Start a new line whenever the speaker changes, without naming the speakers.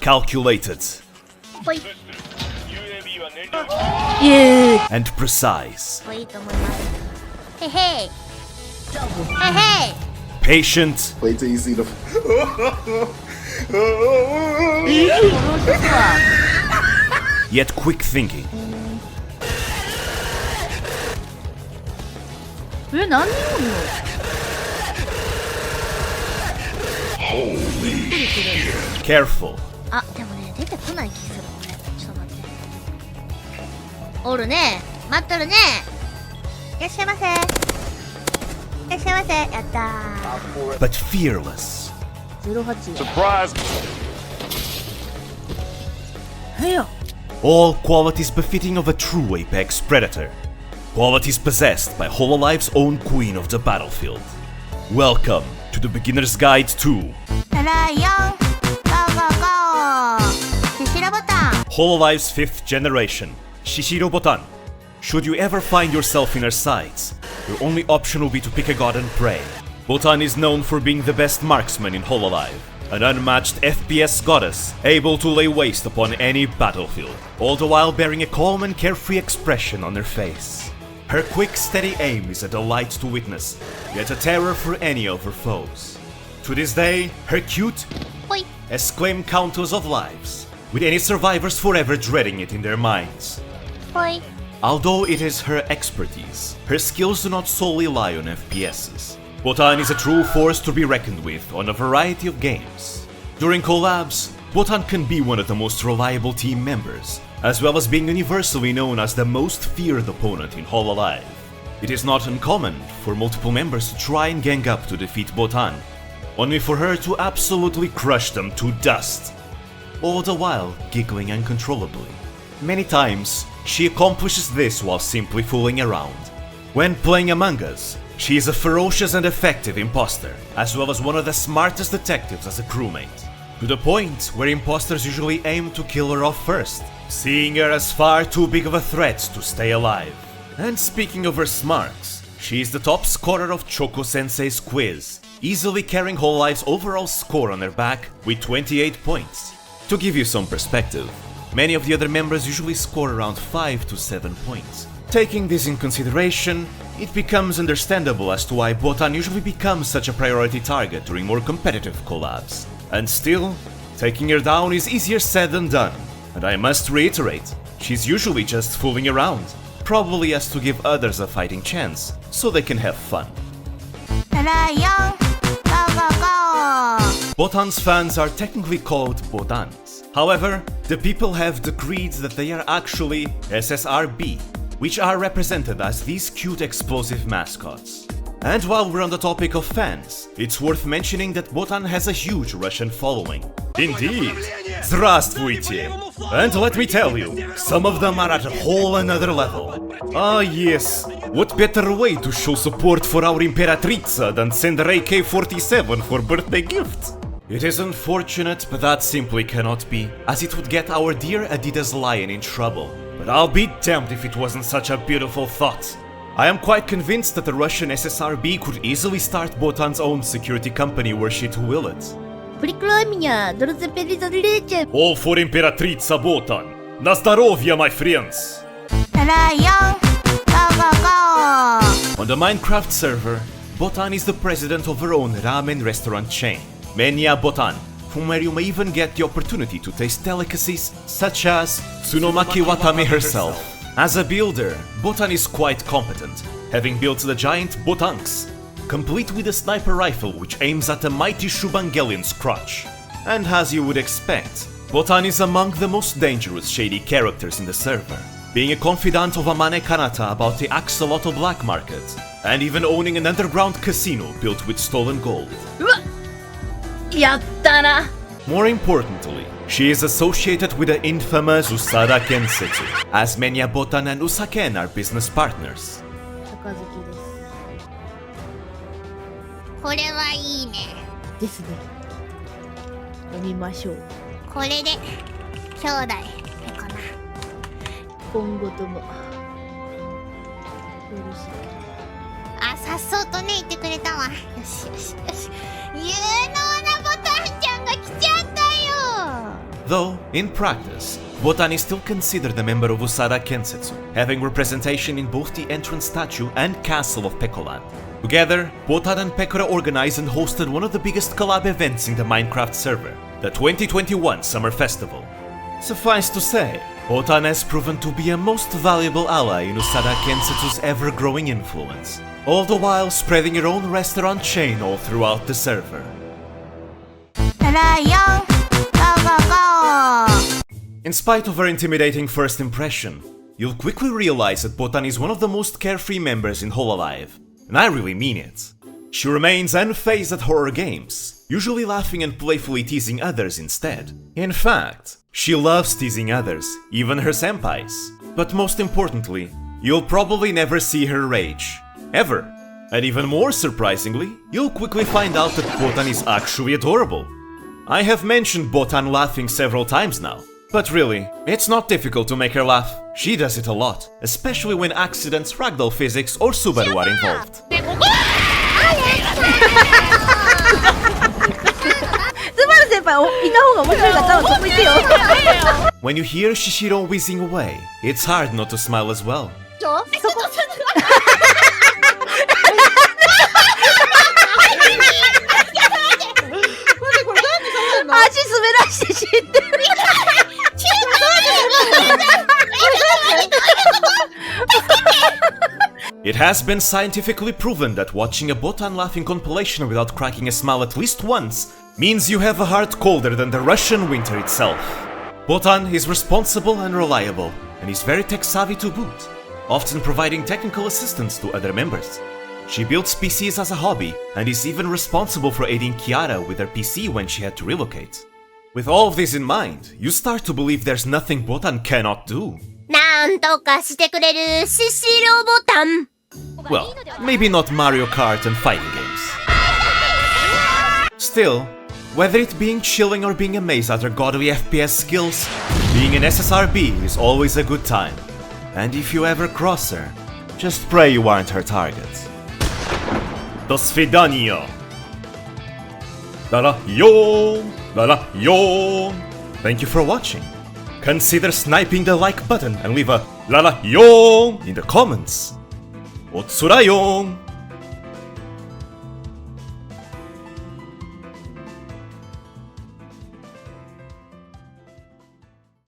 calculated and precise. Patient
Wait till you see the.
yet quick thinking.
何人おんの
Careful.
あ、でもね、出てこない気するこれ。ちょっと待って。おるね。待っとるね。いらっしゃいませ。いらっしゃいませ。やったー。
But fearless.
08。
Surprise!
はいよ。
All qualities befitting of a true apex predator. Qualities possessed by Hololive's own queen of the battlefield. Welcome to the beginner's guide to
ライオン。ゴーゴーゴー。シシロボタン。
Hololive's 5th generation, Shishiro Botan. Should you ever find yourself in her sights, your only option will be to pick a god and pray. Botan is known for being the best marksman in Hololive, an unmatched FPS goddess, able to lay waste upon any battlefield, all the while bearing a calm and carefree expression on her face. Her quick, steady aim is a delight to witness, yet a terror for any of her foes. To this day, her cute has claimed countless of lives, with any survivors forever dreading it in their minds. Although it is her expertise, her skills do not solely lie on FPSs. Botan is a true force to be reckoned with on a variety of games. During collabs, Botan can be one of the most reliable team members, as well as being universally known as the most feared opponent in Hololive. It is not uncommon for multiple members to try and gang up to defeat Botan, only for her to absolutely crush them to dust, all the while giggling uncontrollably. Many times, she accomplishes this while simply fooling around. When playing Among Us, she is a ferocious and effective imposter, as well as one of the smartest detectives as a crewmate, to the point where imposters usually aim to kill her off first, seeing her as far too big of a threat to stay alive. And speaking of her smarts, she is the top scorer of Choco Sensei's quiz, easily carrying Hololive's overall score on her back with 28 points. To give you some perspective, many of the other members usually score around 5 to 7 points. Taking this in consideration, it becomes understandable as to why Botan usually becomes such a priority target during more competitive collabs. And still, taking her down is easier said than done, and I must reiterate, she's usually just fooling around, probably as to give others a fighting chance, so they can have fun. Botan's fans are technically called Botans. However, the people have decreed that they are actually SSRB, which are represented as these cute explosive mascots. And while we're on the topic of fans, it's worth mentioning that Botan has a huge Russian following. Indeed! Здравствуйте! And let me tell you, some of them are at a whole another level. Ah yes, what better way to show support for our Imperatrica than send her AK-47 for birthday gift? It is unfortunate, but that simply cannot be, as it would get our dear Adidas Lion in trouble. But I'll be damned if it wasn't such a beautiful thought. I am quite convinced that the Russian SSRB could easily start Botan's own security company were she to will it. All for Imperatrica Botan! Na zdrowie, my friends! On the Minecraft server, Botan is the president of her own ramen restaurant chain, Menya Botan, from where you may even get the opportunity to taste delicacies such as Tsunomaki Watame herself. As a builder, Botan is quite competent, having built the giant Botanks, complete with a sniper rifle which aims at the mighty Shubangelion's crotch. And as you would expect, Botan is among the most dangerous shady characters in the server, being a confidant of Amane Kanata about the axolotl black market, and even owning an underground casino built with stolen gold. More importantly, she is associated with the infamous Usada Kensetsu, as Menya Botan and Usaken are business partners.
これはいいね。ですね。飲みましょう。これで兄弟かな。今後ともよろしく。あ、さっそうとね言ってくれたわ。よしよしよし。有能なボタンちゃんが来ちゃったよ。
Though, in practice, Botan is still considered a member of Usada Kensetsu, having representation in both the entrance statue and castle of Pekoland. Together, Botan and Pekora organized and hosted one of the biggest collab events in the Minecraft server, the 2021 Summer Festival. Suffice to say, Botan has proven to be a most valuable ally in Usada Kensetsu's ever-growing influence, all the while spreading her own restaurant chain all throughout the server.
Lion, go go go!
In spite of her intimidating first impression, you'll quickly realize that Botan is one of the most carefree members in Hololive, and I really mean it. She remains unfazed at horror games, usually laughing and playfully teasing others instead. In fact, she loves teasing others, even her senpais. But most importantly, you'll probably never see her rage. Ever. And even more surprisingly, you'll quickly find out that Botan is actually adorable. I have mentioned Botan laughing several times now, but really, it's not difficult to make her laugh. She does it a lot, especially when accidents, ragdoll physics, or Subaru are involved. When you hear Shishiro whizzing away, it's hard not to smile as well. It has been scientifically proven that watching a Botan laughing compilation without cracking a smile at least once means you have a heart colder than the Russian winter itself. Botan is responsible and reliable, and is very tech-savvy to boot, often providing technical assistance to other members. She builds PCs as a hobby, and is even responsible for aiding Kiara with her PC when she had to relocate. With all of this in mind, you start to believe there's nothing Botan cannot do.
なんとかしてくれるシシロボタン
Well, maybe not Mario Kart and fighting games. Still, whether it being chilling or being amazed at her godly FPS skills, being an SSRB is always a good time. And if you ever cross her, just pray you aren't her target. До свидания! La-la-yo! Thank you for watching. Consider sniping the like button and leave a la-la-yo in the comments. Otsurayo!